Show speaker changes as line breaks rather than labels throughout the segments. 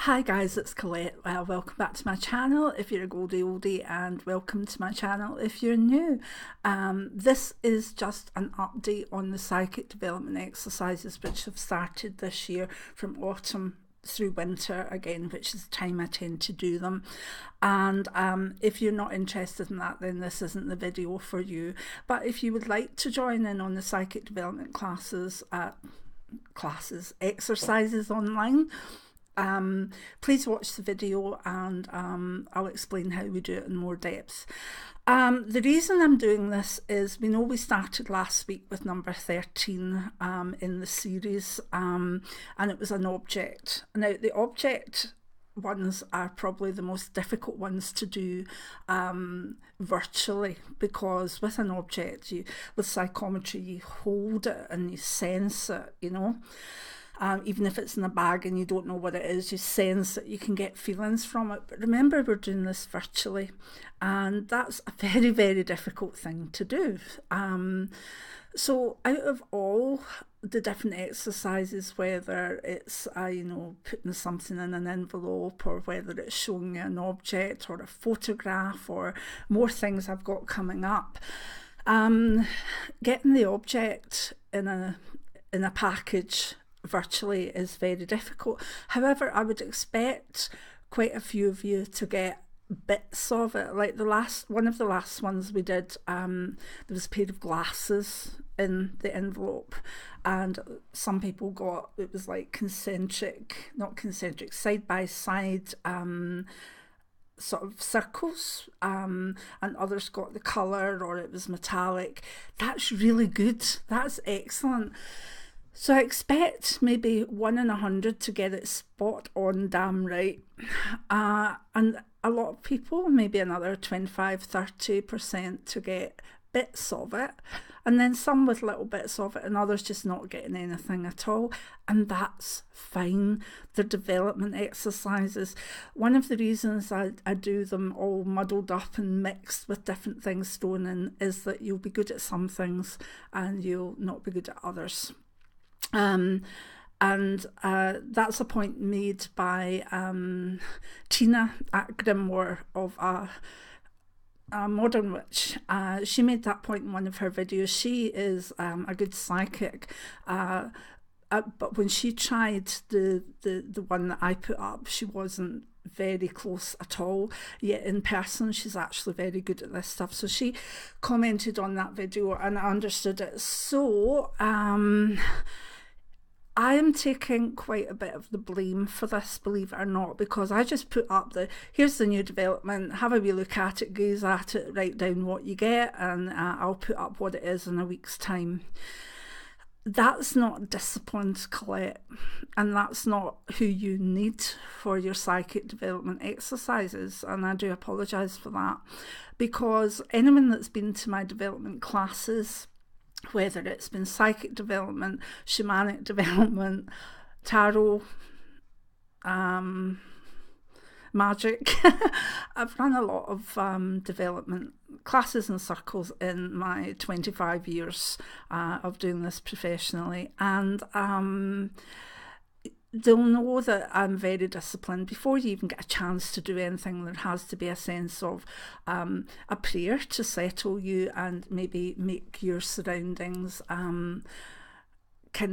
Hi guys, it's Colette. Welcome back to my channel if you're a oldie, and welcome to my channel if you're new. This is just an update on the psychic development exercises which have started this year from autumn through winter again, which is the time I tend to do them. And if you're not interested in that, then this isn't the video for you. But if you would like to join in on the psychic development exercises online, please watch the video, and I'll explain how we do it in more depth. The reason I'm doing this is we know we started last week with number 13 in the series, and it was an object. Now the object ones are probably the most difficult ones to do virtually, because with an object, with psychometry, you hold it and you sense it, you know. Even if it's in a bag and you don't know what it is, you sense that you can get feelings from it. But remember, we're doing this virtually, and that's a very, very difficult thing to do. So out of all the different exercises, whether it's putting something in an envelope, or whether it's showing you an object or a photograph, or more things I've got coming up, getting the object in a package virtually is very difficult. However, I would expect quite a few of you to get bits of it. Like one of the last ones we did, there was a pair of glasses in the envelope, and some people got, it was like not concentric, side by side sort of circles, and others got the colour, or it was metallic. That's really good. That's excellent. So I expect maybe 1 in 100 to get it spot on damn right. And a lot of people, maybe another 25-30% to get bits of it. And then some with little bits of it, and others just not getting anything at all. And that's fine. They're development exercises. One of the reasons I do them all muddled up and mixed with different things thrown in is that you'll be good at some things and you'll not be good at others. That's a point made by Tina at Grimoire of a Modern Witch. She made that point in one of her videos. She is a good psychic, but when she tried the one that I put up, she wasn't very close at all, yet in person she's actually very good at this stuff. So she commented on that video and I understood it. So I am taking quite a bit of the blame for this, believe it or not, because I just put up here's the new development, have a wee look at it, gaze at it, write down what you get, and I'll put up what it is in a week's time. That's not disciplined, Colette, and that's not who you need for your psychic development exercises, and I do apologise for that, because anyone that's been to my development classes, whether it's been psychic development, shamanic development, tarot, magic, I've run a lot of development classes and circles in my 25 years of doing this professionally, and they'll know that I'm very disciplined. Before you even get a chance to do anything, there has to be a sense of a prayer to settle you and maybe make your surroundings kind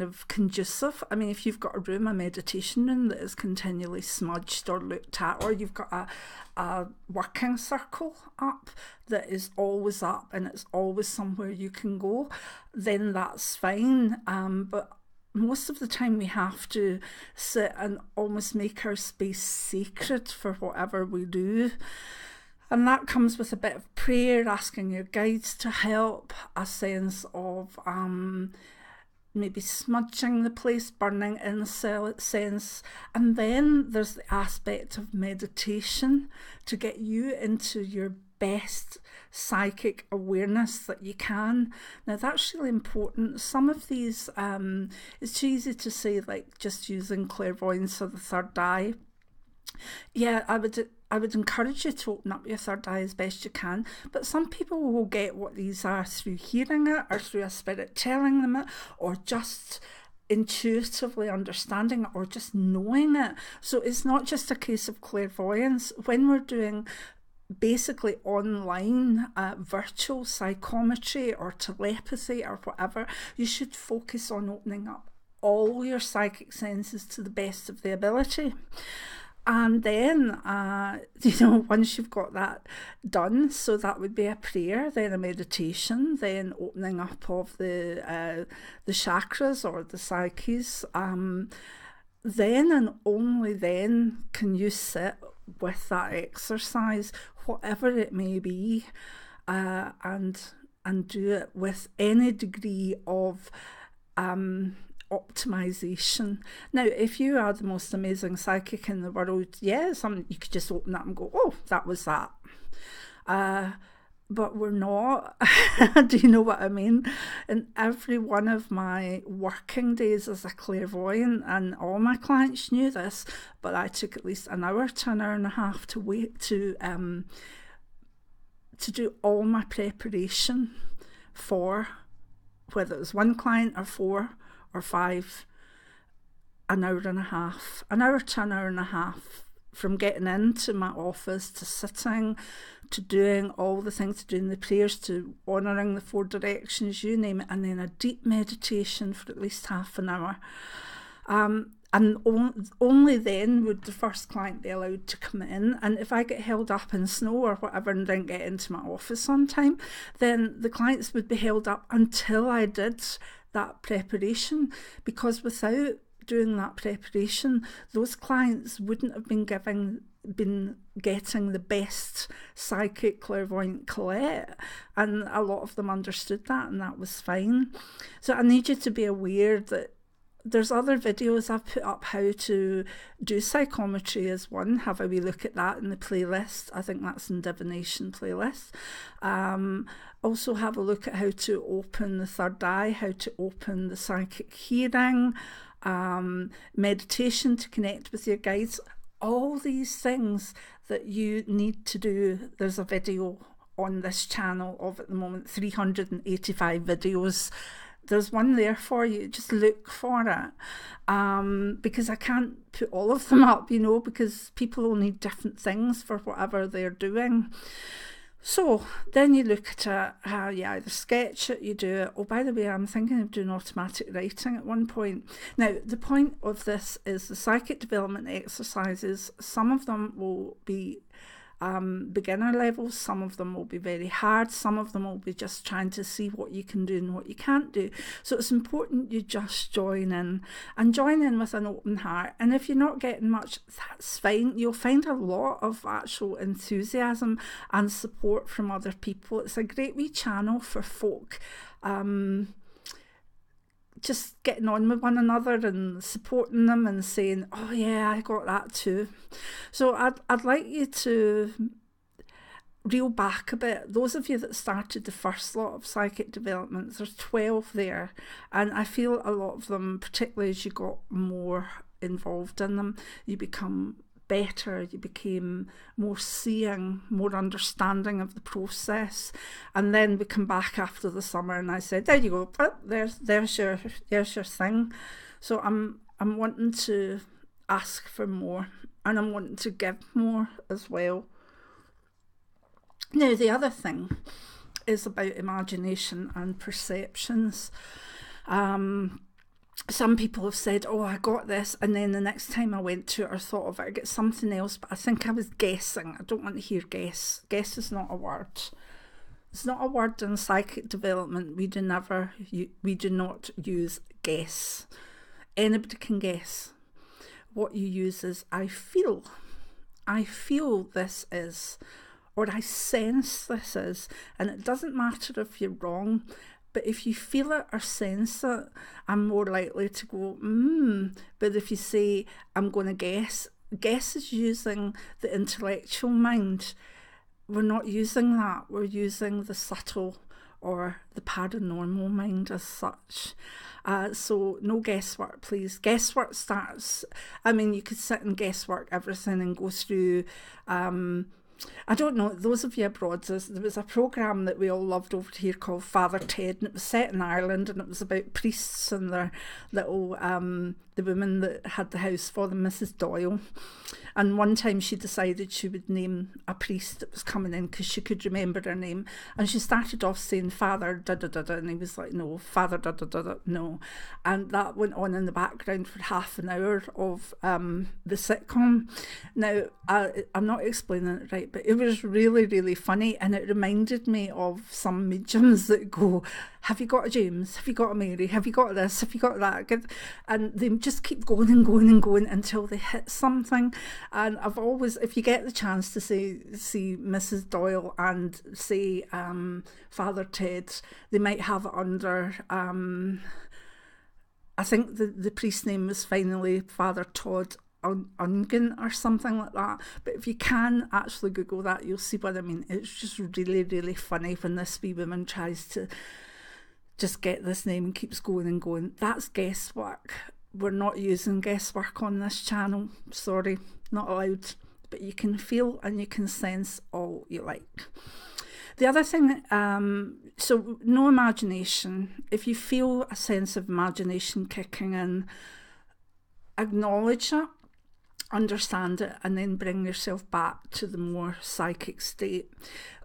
of conducive. I mean, if you've got a meditation room that is continually smudged or looked at, or you've got a working circle up that is always up and it's always somewhere you can go, then that's fine. But most of the time we have to sit and almost make our space sacred for whatever we do. And that comes with a bit of prayer, asking your guides to help, a sense of maybe smudging the place, burning incense. And then there's the aspect of meditation to get you into your best psychic awareness that you can. Now that's really important. Some of these, it's too easy to say, like just using clairvoyance or the third eye. Yeah, I would encourage you to open up your third eye as best you can, but some people will get what these are through hearing it, or through a spirit telling them it, or just intuitively understanding it or just knowing it. So it's not just a case of clairvoyance. When we're doing basically online virtual psychometry or telepathy or whatever, you should focus on opening up all your psychic senses to the best of the ability. And then, once you've got that done, so that would be a prayer, then a meditation, then opening up of the chakras or the psyches. Then and only then can you sit with that exercise, whatever it may be, and do it with any degree of optimization. Now, if you are the most amazing psychic in the world, you could just open up and go, oh, that was that. But we're not. Do you know what I mean? In every one of my working days as a clairvoyant, and all my clients knew this, but I took at least an hour to an hour and a half to wait to do all my preparation for, whether it was one client or 4 or 5, an hour and a half, an hour to an hour and a half, from getting into my office to sitting, to doing all the things, to doing the prayers, to honouring the 4 directions, you name it, and then a deep meditation for at least half an hour. And only then would the first client be allowed to come in. And if I get held up in snow or whatever and didn't get into my office on time, then the clients would be held up until I did that preparation, because without doing that preparation, those clients wouldn't have been getting the best psychic clairvoyant Colette, and a lot of them understood that, and that was fine. So I need you to be aware that there's other videos I've put up how to do psychometry as one. Have a wee look at that in the playlist. I think that's in divination playlist. Also have a look at how to open the third eye, how to open the psychic hearing, meditation to connect with your guides. All these things that you need to do. There's a video on this channel of, at the moment, 385 videos. There's one there for you. Just look for it, because I can't put all of them up, because people will need different things for whatever they're doing. So then you look at it, you either sketch it, you do it. Oh, by the way, I'm thinking of doing automatic writing at one point. Now, the point of this is the psychic development exercises. Some of them will be beginner levels, some of them will be very hard, some of them will be just trying to see what you can do and what you can't do. So it's important you just join in, and join in with an open heart. And if you're not getting much, that's fine. You'll find a lot of actual enthusiasm and support from other people. It's a great wee channel for folk just getting on with one another and supporting them and saying, oh yeah, I got that too. So I'd like you to reel back a bit. Those of you that started the first lot of psychic developments, there's 12 there, and I feel a lot of them, particularly as you got more involved in them, you become better, you became more seeing, more understanding of the process. And then we come back after the summer and I said, there you go, there's your thing. So I'm wanting to ask for more, and I'm wanting to give more as well. Now, the other thing is about imagination and perceptions. Some people have said, oh, I got this, and then the next time I went to it or thought of it, I get something else, but I think I was guessing. I don't want to hear guess. Guess is not a word. It's not a word in psychic development. We do not use guess. Anybody can guess. What you use is, I feel. I feel this is, or I sense this is, and it doesn't matter if you're wrong. But if you feel it or sense it, I'm more likely to go, But if you say, I'm going to guess is using the intellectual mind. We're not using that. We're using the subtle or the paranormal mind as such. So no guesswork, please. Guesswork starts, you could sit and guesswork everything and go through I don't know, those of you abroad, there was a programme that we all loved over here called Father Ted, and it was set in Ireland, and it was about priests and their little, the woman that had the house for them, Mrs. Doyle. And one time she decided she would name a priest that was coming in because she could remember their name. And she started off saying Father da-da-da-da, and he was like, no, Father da-da-da-da, no. And that went on in the background for half an hour of the sitcom. Now, I'm not explaining it right, but it was really, really funny, and it reminded me of some mediums that go, have you got a James? Have you got a Mary? Have you got this? Have you got that? And they just keep going and going and going until they hit something. And I've always, if you get the chance to see Mrs. Doyle and say Father Ted, they might have it under, I think the priest's name was finally Father Todd Ungen or something like that. But if you can actually Google that, you'll see what I mean. It's just really, really funny when this wee woman tries to just get this name and keeps going and going. That's guesswork. We're not using guesswork on this channel. Sorry, not allowed. But you can feel and you can sense all you like. The other thing, so no imagination. If you feel a sense of imagination kicking in, acknowledge it, understand it, and then bring yourself back to the more psychic state.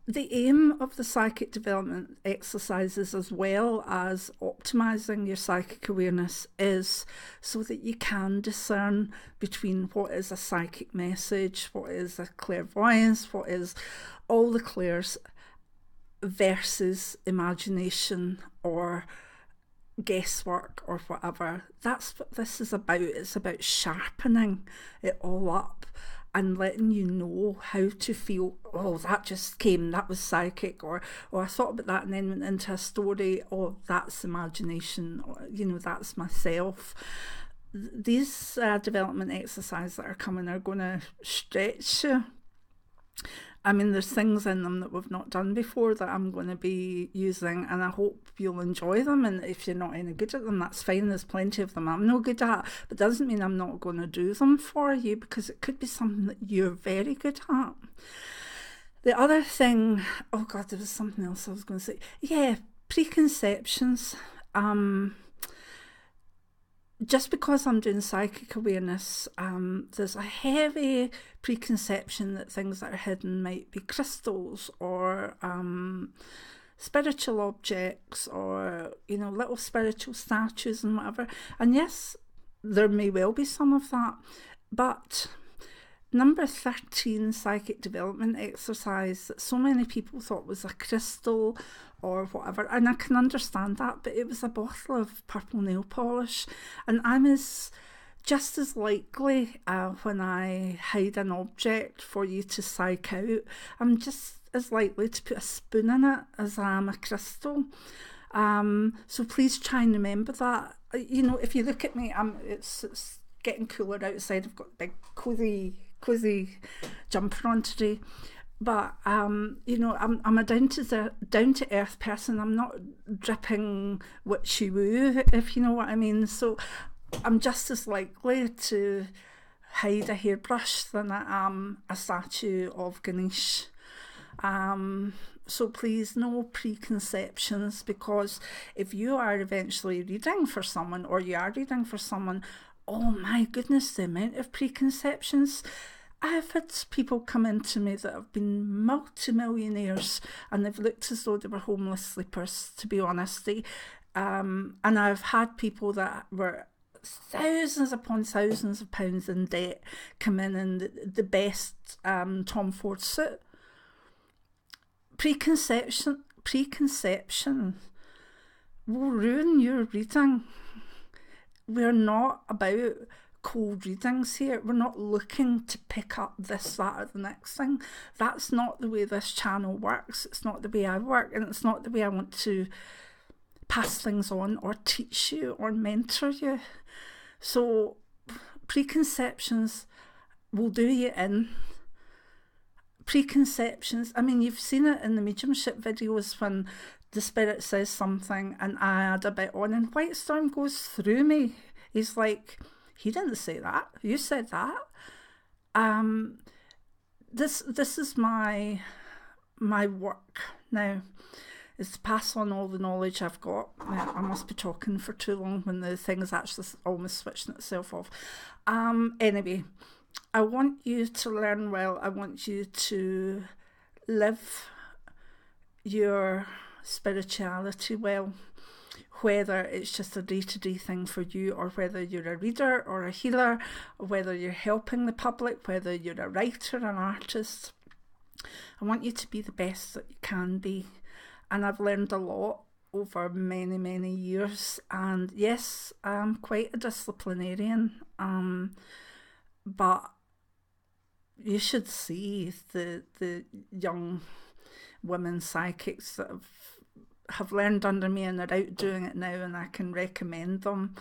The aim of the psychic development exercises, as well as optimizing your psychic awareness, is so that you can discern between what is a psychic message, what is a clairvoyance, what is all the clairs, versus imagination or guesswork or whatever. That's what this is about. It's about sharpening it all up and letting you know how to feel, oh, that just came, that was psychic, or I thought about that and then went into a story, oh, that's imagination, or, you know, that's myself. These development exercises that are coming are going to stretch you. I mean, there's things in them that we've not done before that I'm going to be using, and I hope you'll enjoy them. And if you're not any good at them, that's fine. There's plenty of them I'm no good at, but doesn't mean I'm not going to do them for you, because it could be something that you're very good at. The other thing, oh God, there was something else I was going to say. Yeah, preconceptions. Just because I'm doing psychic awareness, there's a heavy preconception that things that are hidden might be crystals or spiritual objects, or, you know, little spiritual statues and whatever. And yes, there may well be some of that, but number 13 psychic development exercise that so many people thought was a crystal or whatever, and I can understand that, but it was a bottle of purple nail polish, and I'm just as likely when I hide an object for you to psych out, I'm just as likely to put a spoon in it as I am a crystal. So please try and remember that. You know, if you look at me, it's getting cooler outside. I've got a big cozy jumper on today. But, you know, I'm a down-to-earth person. I'm not dripping witchy-woo, if you know what I mean. So I'm just as likely to hide a hairbrush than I am a statue of Ganesh. So please, no preconceptions, because if you are eventually reading for someone, or you are reading for someone, oh my goodness, the amount of preconceptions. I've had people come into me that have been multimillionaires and they've looked as though they were homeless sleepers, to be honest. And I've had people that were thousands upon thousands of pounds in debt come in the best Tom Ford suit. Preconception will ruin your reading. We're not about cold readings here. We're not looking to pick up this, that, or the next thing. That's not the way this channel works. It's not the way I work, and it's not the way I want to pass things on or teach you or mentor you. So preconceptions will do you in. Preconceptions, I mean, you've seen it in the mediumship videos when the spirit says something and I add a bit on, and White Storm goes through me. He's like, he didn't say that, you said that. this is my work now, is to pass on all the knowledge I've got. Now, I must be talking for too long when the thing is actually almost switching itself off. Anyway, I want you to learn well. I want you to live your spirituality well, whether it's just a day-to-day thing for you, or whether you're a reader or a healer, or whether you're helping the public, whether you're a writer, an artist. I want you to be the best that you can be. And I've learned a lot over many, many years. And yes, I'm quite a disciplinarian. But you should see the young women psychics that have learned under me and are out doing it now, and I can recommend them.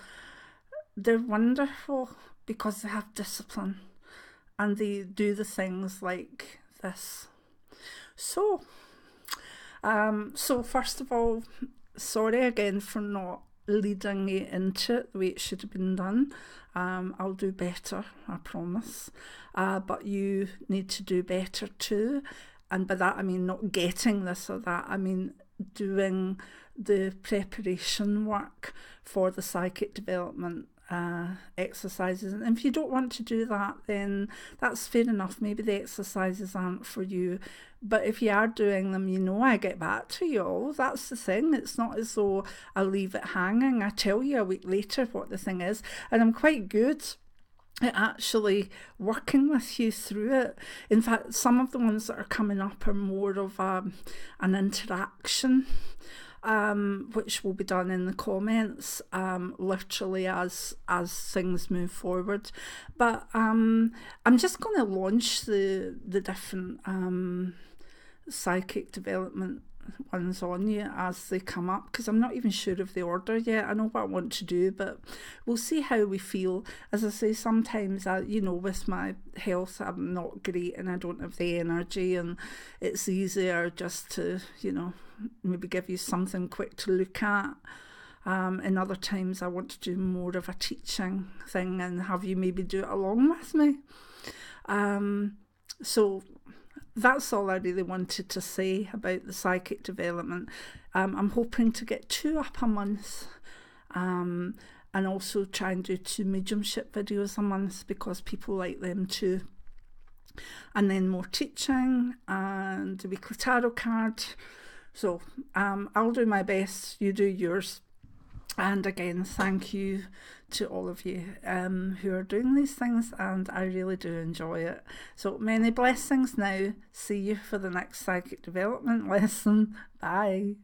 They're wonderful because they have discipline and they do the things like this. So first of all, sorry again for not leading you into it the way it should have been done. I'll do better, I promise. But you need to do better too. And by that I mean not getting this or that. I mean doing the preparation work for the psychic development exercises. And if you don't want to do that, then that's fair enough. Maybe the exercises aren't for you. But if you are doing them, you know I get back to you all. That's the thing. It's not as though I leave it hanging. I tell you a week later what the thing is. And I'm quite good at actually working with you through it. In fact, some of the ones that are coming up are more of an interaction, which will be done in the comments, literally as things move forward. But I'm just going to launch the different psychic development ones on you as they come up, because I'm not even sure of the order yet. I know what I want to do, but we'll see how we feel. As I say, sometimes with my health I'm not great and I don't have the energy, and it's easier just to maybe give you something quick to look at. And other times I want to do more of a teaching thing and have you maybe do it along with me. So that's all I really wanted to say about the psychic development. I'm hoping to get 2 up a month, and also try and do 2 mediumship videos a month because people like them too. And then more teaching and the weekly tarot card. So I'll do my best, you do yours. And again, thank you to all of you who are doing these things, and I really do enjoy it. So many blessings now. See you for the next psychic development lesson. Bye.